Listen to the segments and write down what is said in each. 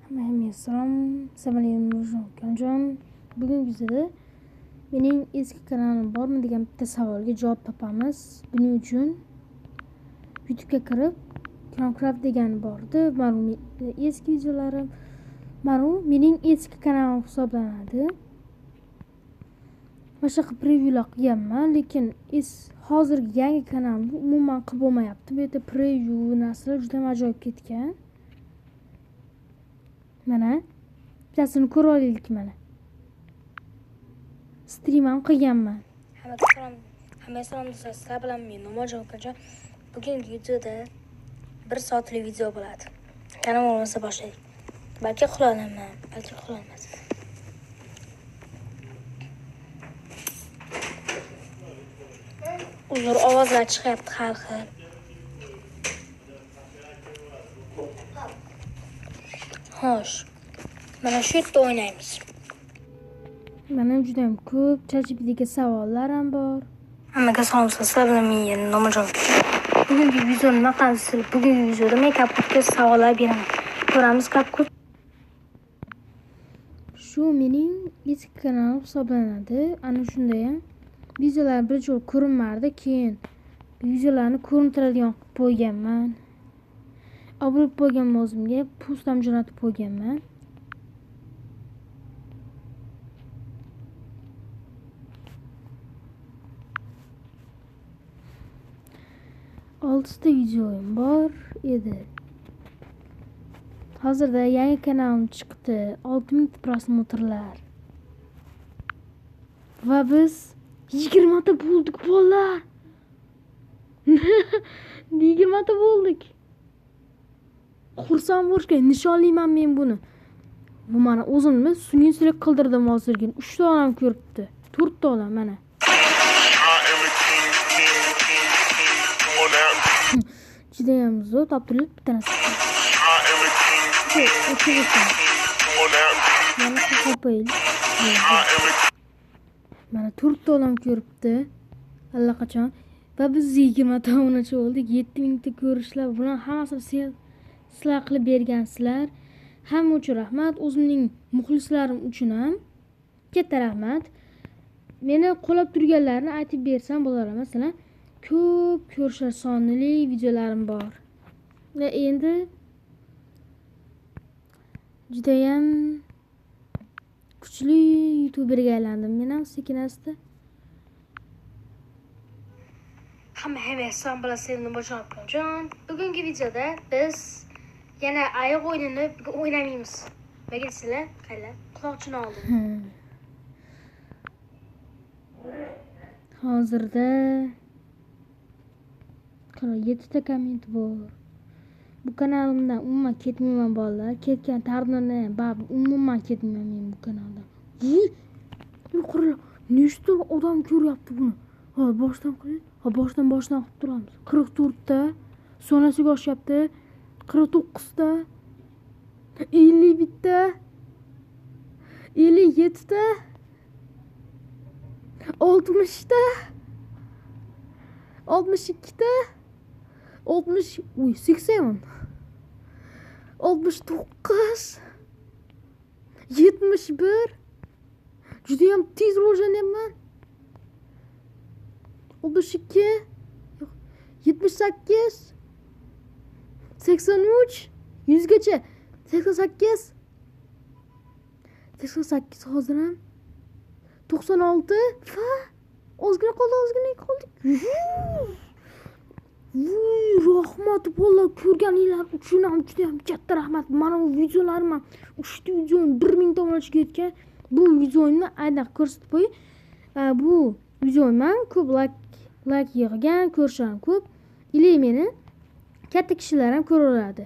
Assalomu alaykum. Bugungi videoda mening eski kanalim bormi degan bitta savolga javob topamiz. Buning uchun YouTube'ga kirib Craft degan bordi. Mana eski videolarim, mana mening eski kanalim hisoblanadi. Boshqa prevyular qilganman, lekin hozirgi yangi kanalimni umuman qilib bo'lmayapti. Bu yerda preview narsalar juda ajoyib ketgan. Mana bittasini ko'rib olaylik mana. Stream ham qilganman. Hammaga salom do'stlar, sizlar bilan men Nomajon Akajon. Bugungi videoda 1 soatlik video bo'ladi. Kanal bo'lmasa boshlaylik. Balki qilolaman, balki qilolmasman. Uzr ovozlar chiqyapti har xil. Xo'sh. Mana shu yerda o'ynaymiz. Mana juda ham ko'p ChatGPTga savollar ham bor. Hammaga salom, sizlar bilan men Nomajon. Bugungi videoni nima qilamiz? Bugungi videoda men CapCut'ga savollar beraman. Ko'ramiz CapCut. Shu mening eski kanalim hisoblanadi. Ana shunda ham videolar bir joy ko'rinmardi, keyin videolarni ko'rintiradigan qilib qo'yganman. Obro'b bo'lgan o'zimga post ham jo'natib qo'yganman. Oltita videoim bor edi. Hozirda yangi kanalim chiqdi. 6000 prosmotrlar. Va biz 20 ta bo'ldik bolalar. 20 ta bo'ldik. Xursand bo'lishga nishonlayman men buni. Bu mana o'zimni sun'iy qildirdim hozirga. 3 ta odam ko'ribdi. 4 ta odam mana. Juda ham zo'r topilib bitta narsa. Mana 4 ta odam ko'ribdi allaqachon. Va biz 20 ta obunachi bo'ldik. 7000 ta ko'rishlar. Bularning hammasini sizlar qilib bergansizlar. Hamma uchun rahmat. O'zimning muxlislarim uchun ham katta rahmat. Meni qo'llab turganlarni aytib bersam bo'lar. Masalan, ko'p ko'rishlar sonli videolarim bor. Va endi juda ham kuchli YouTuberga aylandim. Men ham sekin-asta. Hammaga salom bilan Nomajon Akajon. Bugungi videoda biz yana ayiq o'yinini o'ynamaymiz. Nega sizlar? Qaylar? Quloqchini oldim. Hozirda 7 ta komment bor. Bu kanalimdan umuman ketmayman bolalar. Ketgan taqdirda umuman ketmayman men bu kanaldan. Yuqori nechta odam ko'ryapti buni? Ha, boshdan qiling. Ha, boshdan qilib turamiz. 44 ta, sonrasiga oshyapti. 49 ta, 51 ta, 57 ta, 60 ta, 62 ta, 80, 69, 71. Juda ham tez rivojlanyapman. 62, 78, 83, 100 gacha. 88 hozir ham 96. Ozgina qoldik. Rahmat bolalar, ko'rganinglar uchun ham juda ham katta rahmat. Mana bu videolarim ham 3 ta videoim 1000 ta obunachiga yetgan. Bu videomni aynan ko'rsatib qo'y. Bu videom ham ko'p like yig'gan, ko'rishlar ham ko'p. Ile meni katta kishilar ham ko'raveradi.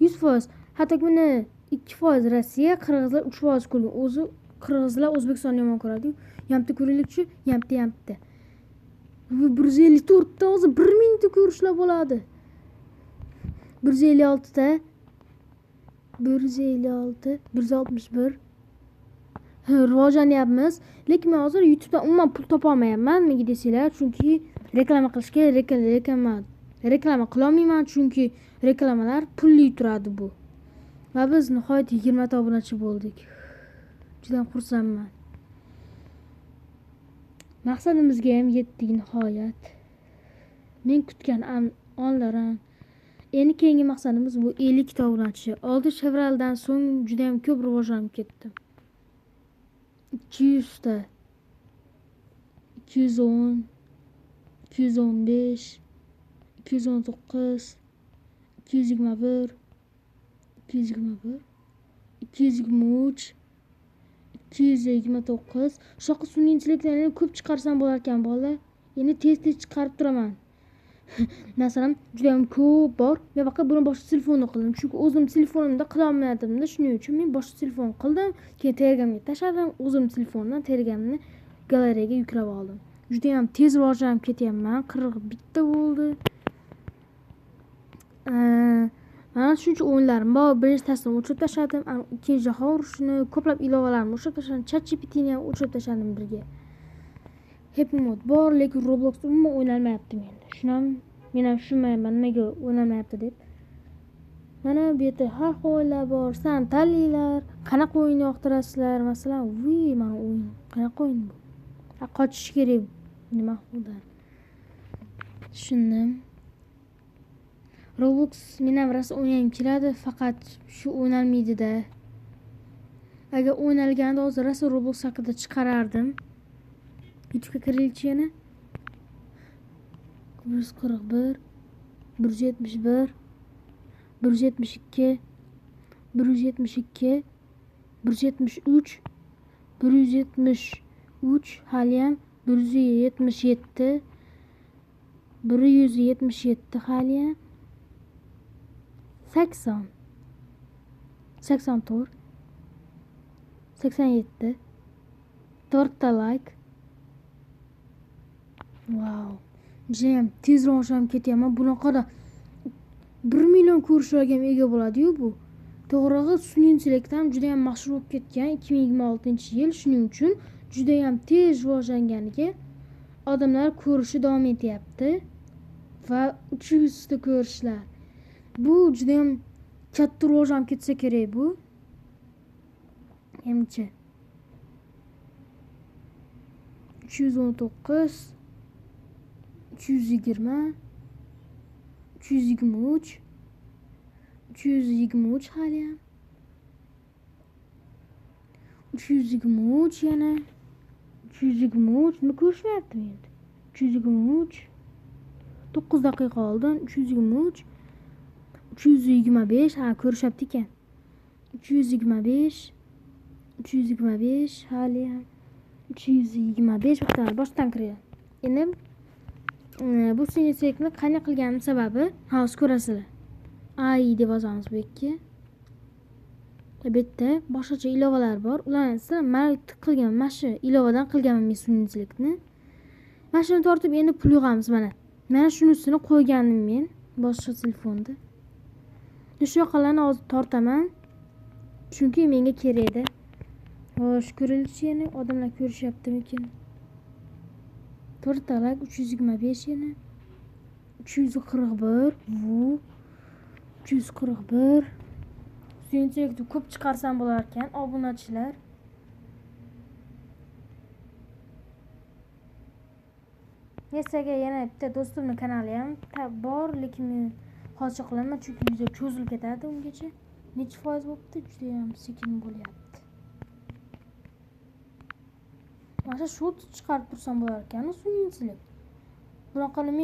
100%. Hatto buni 2% Rossiya, qirg'izlar 3% ko'rgan. O'zi qirg'izlar O'zbekistonni yomon ko'radi. Yamta ko'raylik-chi, yamta. Bu 154 ta hozir 1000 ta ko'rishlar bo'ladi. 156 ta, 156, 161. Rivojlanyapmiz. Lekin men hozir YouTube'dan umuman pul topa olmayapman. Nega desanglar, chunki reklama qilishga reklama qila olmayman, chunki reklamalar pulli turadi bu. Va biz nihoyat 20 ta obunachi bo'ldik. Juda xursandman. Maqsadimizga ham yetdik nihoyat. Men kutgan onlarim. Endi keyingi maqsadimiz bu 50 ta obunachi. Oldi fevraldan so'ng juda ham ko'p rivojlanib ketdi. 200 ta, 210, 215, 219, 221, 221, 223, 229. Shunaqa sun'iy intellektlarni ko'p chiqarsam bo'lar ekan bola. Endi tez chiqarib turaman. Masalan, juda ham ko'p bor. Men faqat buni boshqa telefonda qildim. Chunki o'zim telefonimda qila olmadim-da, shuning uchun men boshqa telefon qildim. Keyin Telegramga tashladim. O'zim telefondan Telegramni galereyaga yuklab oldim. Juda ham tez rivojlanib ketyapman. 41 ta bo'ldi. Mana shuncha o'yinlarim bor. Birinchitasini o'chirib tashladim. Ikkinchi jahon urushini, ko'plab ilovalarni o'chirib tashladim. ChatGPT'ni ham o'chirib tashladim birga. Happy Mode bor, lekin Roblox umuman o'ynalmayapti menda. Shunam men ham tushunmayman nimaga o'ynalmayapti deb. Mana bu yerda har xil o'yinlar bor. San tanlanglar. Qanaqa o'yin yoqtirasizlar? Masalan, mana o'yin. Qanaqa o'yin bu? Qochish kerak nima xudan. Tushundim. Roblox men ham rosa o'ynagim keladi, faqat shu o'ynalmaydi-da. Agar o'ynalganda hozir rosa Roblox haqida chiqarardim. YouTube'ga kirish yana 141, 171, 172, 172, 173, 173, haliyam 177, 177 haliyam 80, 84, 87, 4 ta like. Wow. Jam tez rivojlanib ketyapman. Bunaqada 1 million ko'rishlarga ega bo'ladi-yu bu. To'g'rig'i sun'iy intellekt ham juda ham mashhur bo'lib ketgan 2026-yil. Shuning uchun juda ham tez rivojlanganiga odamlar ko'rishni davom etyapti va 300 ta ko'rishlar. Bu juda ham katta rivojlanib ketsa kerak bu. Hamcha 319, 320, 323, 323 haliyam 323 yana 323 nima ko'rishmayaptimi endi? 323 9 daqiqa oldin 323 325 ha ko'rishyapti ekan. 325 325 haliyam 325 boshdan kiradi. Endi bu sun'iy intellektni qanday qilganim sababi hozir ko'rasizlar. AI deb yozamiz bu yerga. Bu yerda boshqacha ilovalar bor. Ularni sizlar men qilgan, mana shu ilovadan qilganman men sun'iy intellektni. Mana shuni tortib endi pul yig'amiz mana. Mana shunisini qo'yganim men boshqa telefonda. Shu yoqalarni hozir tortaman. Chunki menga kerak edi. Xo'sh, ko'rilishi yana odamlar ko'rishyaptimikin? 4 talak 325 yana 341 bu 341 sun'iy intellektni ko'p chiqarsam bo'lar ekan obunachilar. Nessaga yana bitta do'stimning kanali ham bor, lekin men hozir qilaman chunki video cho'zilib ketadi ungacha. Necha foiz bo'libdi? Juda ham sekin bo'lyapti. Mana shu chiqarib tursam bo'lar ekan sun'iy intellekt. Bunaqa men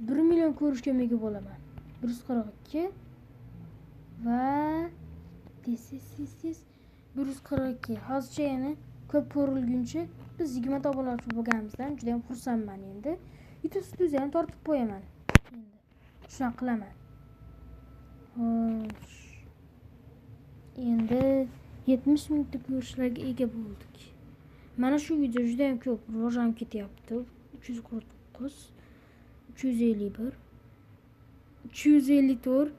1 million ko'rishga ega bo'laman. 142 va 142. Hozircha yana ko'p ko'rilguncha biz 20 ta obunachi bo'lganimizdan juda ham xursandman endi. YouTube studiyani tortib qo'yaman. Endi shuna qilaman. Xo'sh. Endi 70 mingta ko'rishlarga ega bo'ldik. Mana shu video juda ham ko'p rivojlanib ketyapti. 349, 351, 354,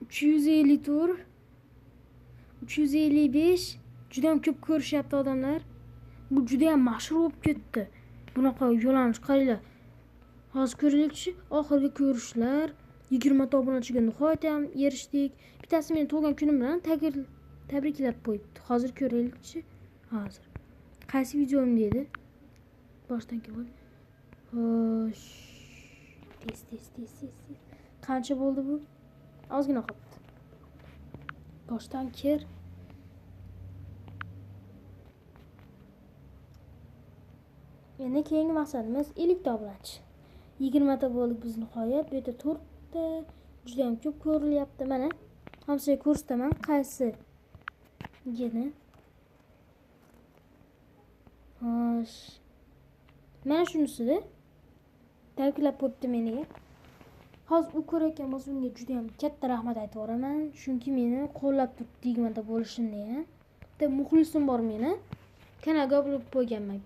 354, 355 juda ham ko'p ko'rishyapti odamlar. Bu juda ham mashhur bo'lib ketdi. Bunaqa yo'lanish qaranglar. Hozir ko'rilishi oxirgi ko'rishlar 20 ta obunachiga nihoyat ham erishdik. Bittasi meni tug'ilgan kunim bilan tabriklab qo'yibdi. Hozir ko'raylikchi. Hozir. Qaysi videom dedi? Boshdan kelib. Xo'sh. Tez. Qancha bo'ldi bu? Ozgina qoldi. Boshdan kir. Endi keyingi maqsadimiz 50 ta obunachi. 20 ta bo'ldik biz nihoyat. Bu yerda 4 ta juda ham ko'p ko'rilyapti. Mana hamsiga ko'rsataman qaysi gini. Xo'sh. Mana shunisi-da. Tabriklab qo'yibdi meni. Hozir u ko'rayotgan bo'lsa unga juda ham katta rahmat aytib o'raman. Chunki meni qo'llab turibdi 20 ta bo'lishimni ham. Bitta muxlisim bor meni. Kanalga obuna qo'yganman.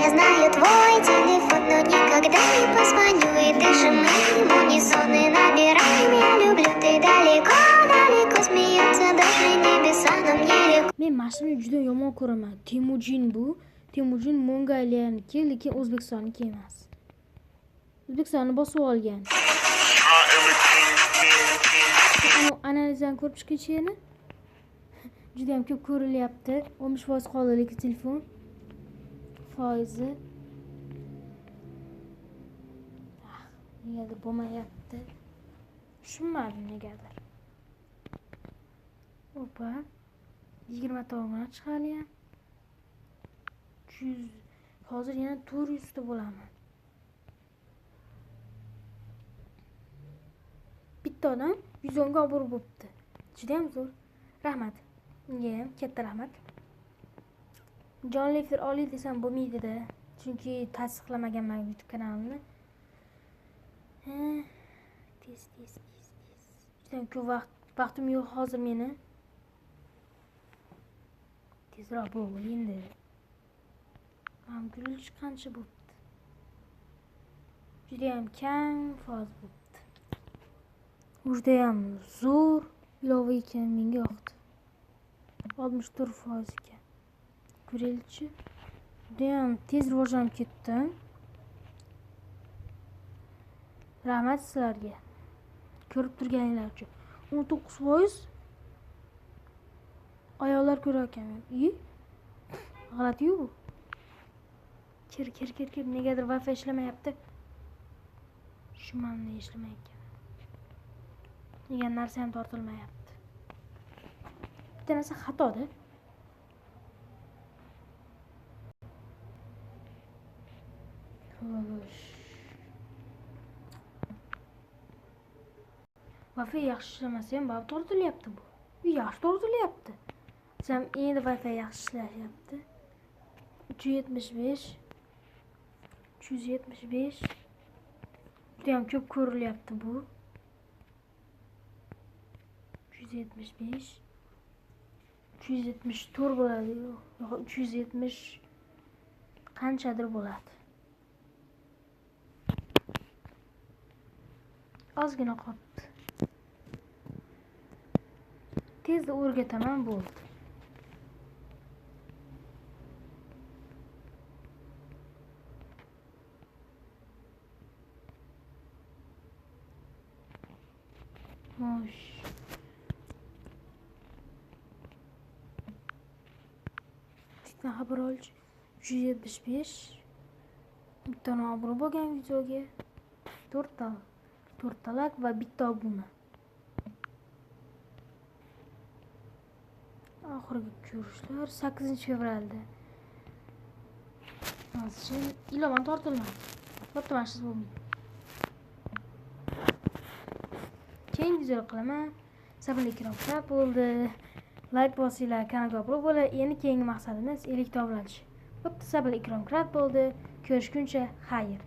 Я знаю твой телефон, но никогда не позвоню. И даже мы в унисоны набираем. Я люблю, ты далеко, далеко смеется. Даже небеса нам нелегко. Men mashinani juda yomon ko'raman. Temujin bu. Temujin Mongoliyaniki, lekin O'zbekistonniki emas. O'zbekistonni bosib olgan. Analizdan ko'rib chiqishini. Juda ham ko'p ko'rilyapti. 60% qoldi lekin telefon. Foizi. Negadir bo'lmayapti. Tushunmadim negadir. Opa. 20 ta obuna chiqaryapman. 100. Hozir yana 400 ta bo'laman. Bitta odam 110 ga obuna bo'libdi. Juda ham zo'r. Rahmat. Unga ham katta rahmat. Jonli efir oliy desam bo'lmaydi-da. Chunki tasdiqlamaganman YouTube kanalimni. Tez. Juda ham ko'p vaqtim yo'q hozir meni. Tezroq bo'l endi. Gurilish qancha bo'pti? Juda ham kam foiz bo'pti. Juda ham zo'r ilova ekan, menga yoqdi. 64% ekan. Gurilishi juda ham tez rivojlanib ketdi. Rahmat sizlarga. Ko'rib turganinglar uchun. 19% ayollar ko'rayotgan. G'alati-yu bu. Kir. Negadir Wi-Fi ishlamayapti. Shu mana ishlamayapti. Degan narsa ham tortilmayapti. Bitta narsa xatoda. Xo'sh. Wi-Fi yaxshi ishlamasa ham bab tortilyapti bu. Yaxshi tortilyapti. Sam endi Wi-Fi yaxshi ishlashyapti. 375 juda ham ko'p ko'rilyapti bu. 374 bo'ladi. Yo'q, 370 qanchadir bo'ladi. Ozgina qoldi. Tezda o'rgataman bo'ldi. Xo'sh. Bitta xabar olchi. 375 bitta obuna bo'lgan videoga 4 ta like va bitta obuna. Oxirgi ko'rishlar 8-fevralda. Hozir ilova tortilmadi. Bitta mashina bo'lmaydi. Keyin video qilaman. Sabr ikrom bo'ldi. Like bosinglar, kanalga obuna bo'ling. Endi keyingi maqsadimiz 50 ta obunachi. Bitta sabr ikrom bo'ldi. Ko'rishguncha xayr.